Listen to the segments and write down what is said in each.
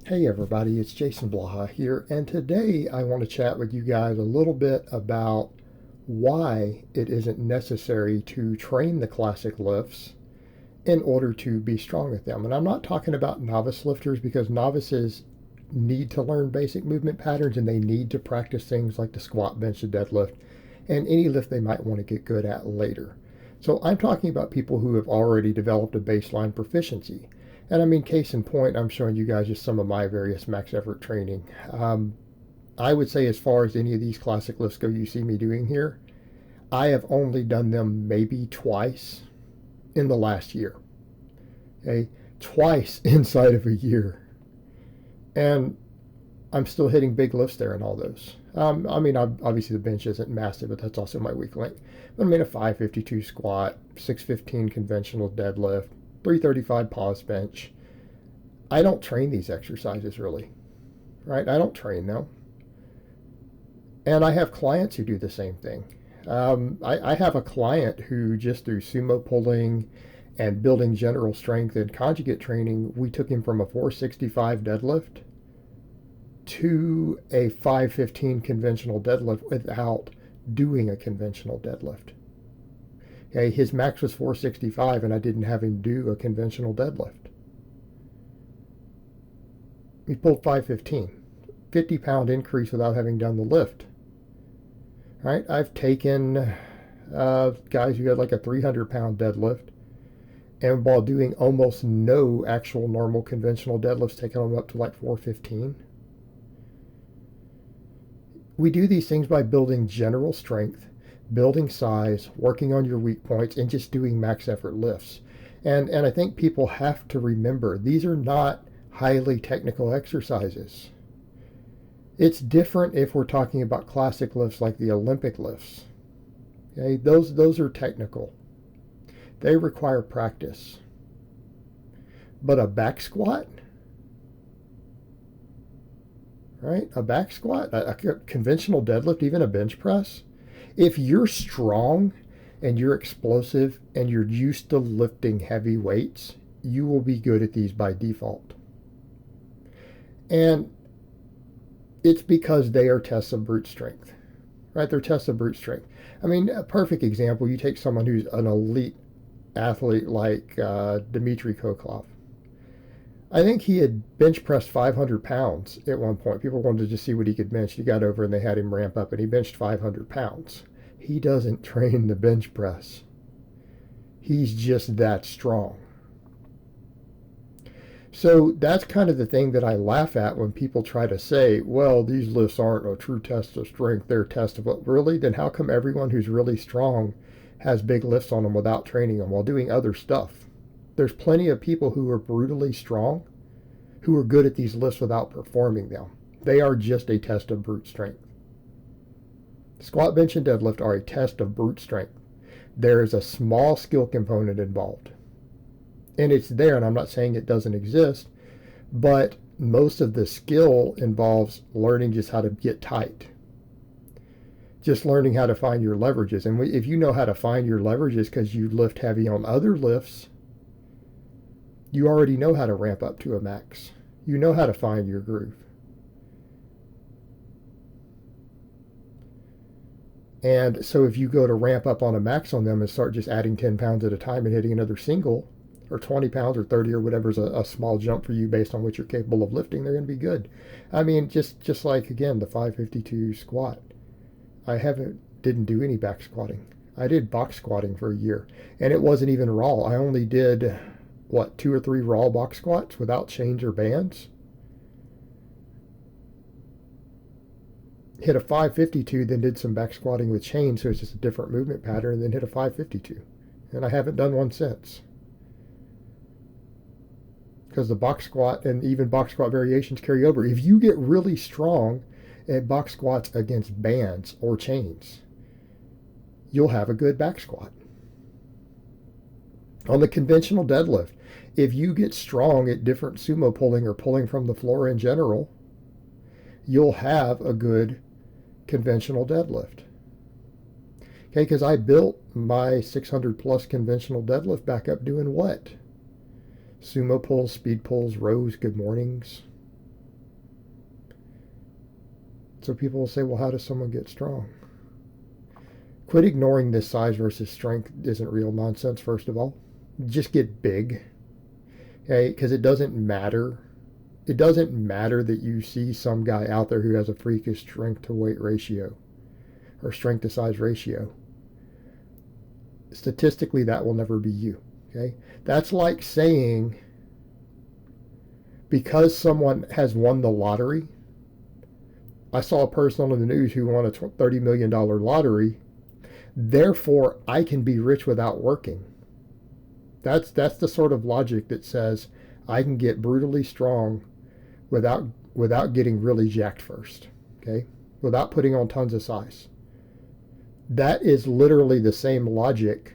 Hey everybody, it's Jason Blaha here, and today I want to chat with you guys a little bit about why it isn't necessary to train the classic lifts in order to be strong at them. And I'm not talking about novice lifters because novices need to learn basic movement patterns and they need to practice things like the squat, bench, and deadlift, and any lift they might want to get good at later. So I'm talking about people who have already developed a baseline proficiency. And I mean, case in point, I'm showing you guys just some of my various max effort training. I would say, as far as any of these classic lifts go, you see me doing here, I have only done them maybe twice in the last year. Okay, twice inside of a year, and I'm still hitting big lifts there in all those. I mean, obviously the bench isn't massive, but that's also my weak link. But I mean, a 552 squat, 615 conventional deadlift, 335 pause bench. I don't train these exercises really, right? I don't train them. And I have clients who do the same thing. I have a client who, just through sumo pulling and building general strength and conjugate training, we took him from a 465 deadlift to a 515 conventional deadlift without doing a conventional deadlift. Okay, his max was 465 and I didn't have him do a conventional deadlift. He pulled 515, 50-pound increase without having done the lift. Right? I've taken guys who had like a 300-pound deadlift, and while doing almost no actual normal conventional deadlifts, taking them up to like 415. We do these things by building general strength, building size, working on your weak points, and just doing max effort lifts. And I think people have to remember these are not highly technical exercises. It's different if we're talking about classic lifts like the Olympic lifts. Okay, those are technical. They require practice. But a back squat, right? A back squat, a conventional deadlift, even a bench press. If you're strong and you're explosive and you're used to lifting heavy weights, you will be good at these by default. And it's because they are tests of brute strength, right? They're tests of brute strength. I mean, a perfect example, you take someone who's an elite athlete like Dmitry Koklov. I think he had bench pressed 500 pounds at one point. People wanted to just see what he could bench. He got over and they had him ramp up and he benched 500 pounds. He doesn't train the bench press. He's just that strong. So that's kind of the thing that I laugh at when people try to say, well, these lifts aren't a true test of strength, they're a test of what. Really? Then how come everyone who's really strong has big lifts on them without training them while doing other stuff? There's plenty of people who are brutally strong who are good at these lifts without performing them. They are just a test of brute strength. Squat, bench, and deadlift are a test of brute strength. There is a small skill component involved. And it's there, and I'm not saying it doesn't exist, but most of the skill involves learning just how to get tight. Just learning how to find your leverages. And if you know how to find your leverages because you lift heavy on other lifts, you already know how to ramp up to a max. You know how to find your groove. And so if you go to ramp up on a max on them and start just adding 10 pounds at a time and hitting another single, or 20 pounds or 30 or whatever's a small jump for you based on what you're capable of lifting, they're going to be good. I mean, just like, again, the 552 squat. I didn't do any back squatting. I did box squatting for a year, and it wasn't even raw. I only did, 2 or 3 raw box squats without chains or bands. Hit a 552, then did some back squatting with chains, so it's just a different movement pattern, and then hit a 552. And I haven't done one since. Because the box squat and even box squat variations carry over. If you get really strong at box squats against bands or chains, you'll have a good back squat. On the conventional deadlift, if you get strong at different sumo pulling or pulling from the floor in general, you'll have a good conventional deadlift. Okay, because I built my 600 plus conventional deadlift back up doing what? Sumo pulls, speed pulls, rows, good mornings. So people will say, well, how does someone get strong? Quit ignoring this size versus strength isn't real nonsense, first of all. Just get big, okay? Because it doesn't matter. It doesn't matter that you see some guy out there who has a freakish strength to weight ratio or strength to size ratio. Statistically, that will never be you, okay? That's like saying because someone has won the lottery. I saw a person on the news who won a $30 million lottery. Therefore, I can be rich without working. That's the sort of logic that says I can get brutally strong without getting really jacked first, okay? Without putting on tons of size. That is literally the same logic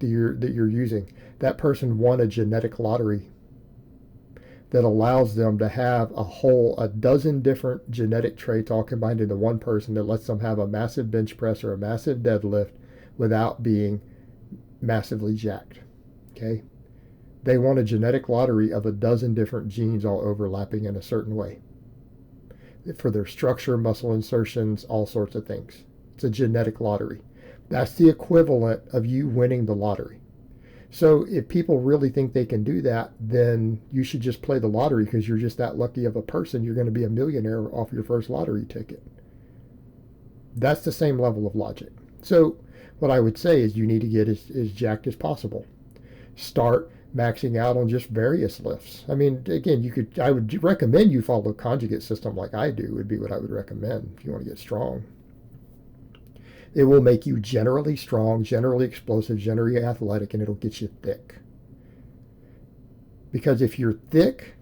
that you're using. That person won a genetic lottery that allows them to have a dozen different genetic traits all combined into one person that lets them have a massive bench press or a massive deadlift without being massively jacked. Okay? They won a genetic lottery of a dozen different genes all overlapping in a certain way for their structure, muscle insertions, all sorts of things. It's a genetic lottery. That's the equivalent of you winning the lottery. So if people really think they can do that, then you should just play the lottery because you're just that lucky of a person. You're going to be a millionaire off your first lottery ticket. That's the same level of logic. So what I would say is you need to get as jacked as possible. Start maxing out on just various lifts. I mean, again, I would recommend you follow a conjugate system like I do, would be what I would recommend if you want to get strong. It will make you generally strong, generally explosive, generally athletic, and it'll get you thick. Because if you're thick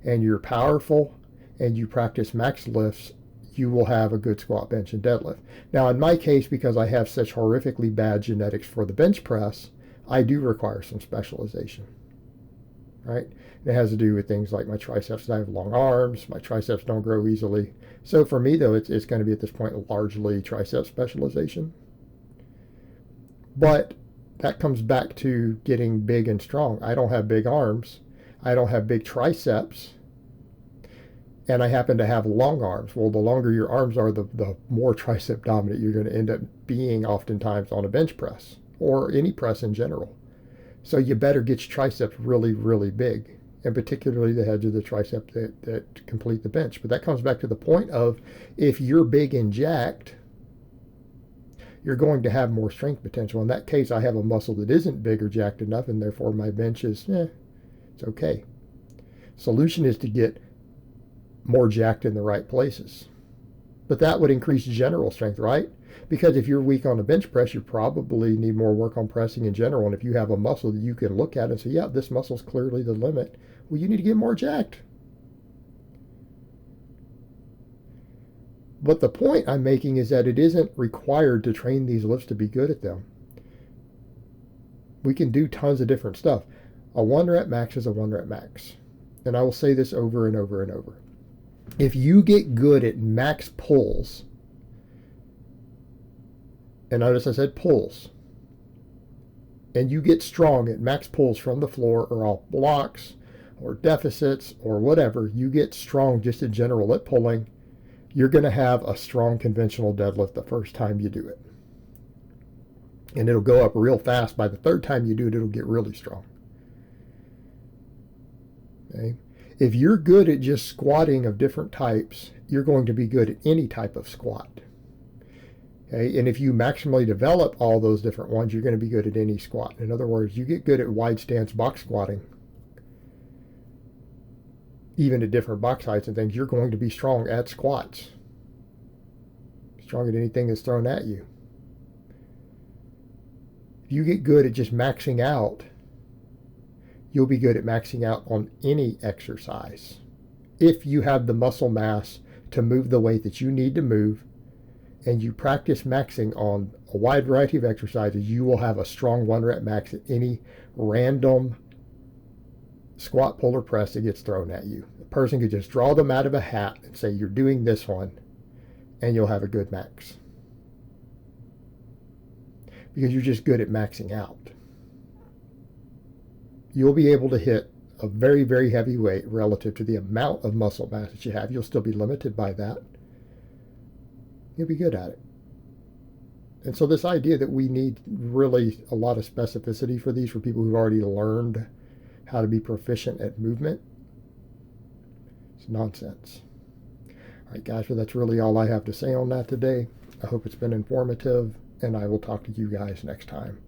and you're powerful and you practice max lifts, you will have a good squat, bench, and deadlift. Now, in my case, because I have such horrifically bad genetics for the bench press, I do require some specialization, right? It has to do with things like my triceps. I have long arms. My triceps don't grow easily. So for me, though, it's going to be at this point largely tricep specialization. But that comes back to getting big and strong. I don't have big arms. I don't have big triceps. And I happen to have long arms. Well, the longer your arms are, the more tricep dominant you're going to end up being oftentimes on a bench press or any press in general. So you better get your triceps really, really big, and particularly the heads of the tricep that complete the bench. But that comes back to the point of if you're big and jacked, you're going to have more strength potential. In that case, I have a muscle that isn't big or jacked enough, and therefore my bench is, it's okay. Solution is to get more jacked in the right places. But that would increase general strength, right? Because if you're weak on the bench press, you probably need more work on pressing in general. And if you have a muscle that you can look at and say, yeah, this muscle's clearly the limit, well, you need to get more jacked. But the point I'm making is that it isn't required to train these lifts to be good at them. We can do tons of different stuff. A 1 rep max is a 1 rep max. And I will say this over and over and over. If you get good at max pulls, and notice I said pulls, and you get strong at max pulls from the floor or off blocks or deficits or whatever, you get strong just in general at pulling, you're going to have a strong conventional deadlift the first time you do it. And it'll go up real fast. By the third time you do it, it'll get really strong. Okay? If you're good at just squatting of different types, you're going to be good at any type of squat. Okay? And if you maximally develop all those different ones, you're going to be good at any squat. In other words, you get good at wide stance box squatting, even at different box heights and things, you're going to be strong at squats. Strong at anything that's thrown at you. If you get good at just maxing out, you'll be good at maxing out on any exercise. If you have the muscle mass to move the weight that you need to move, and you practice maxing on a wide variety of exercises, you will have a strong 1 rep max at any random squat, pull, or press that gets thrown at you. A person could just draw them out of a hat and say, you're doing this one, and you'll have a good max. Because you're just good at maxing out. You'll be able to hit a very, very heavy weight relative to the amount of muscle mass that you have. You'll still be limited by that. you'll be good at it. And so this idea that we need really a lot of specificity for these for people who've already learned how to be proficient at movement, it's nonsense. All right, guys, well, that's really all I have to say on that today. I hope it's been informative, and I will talk to you guys next time.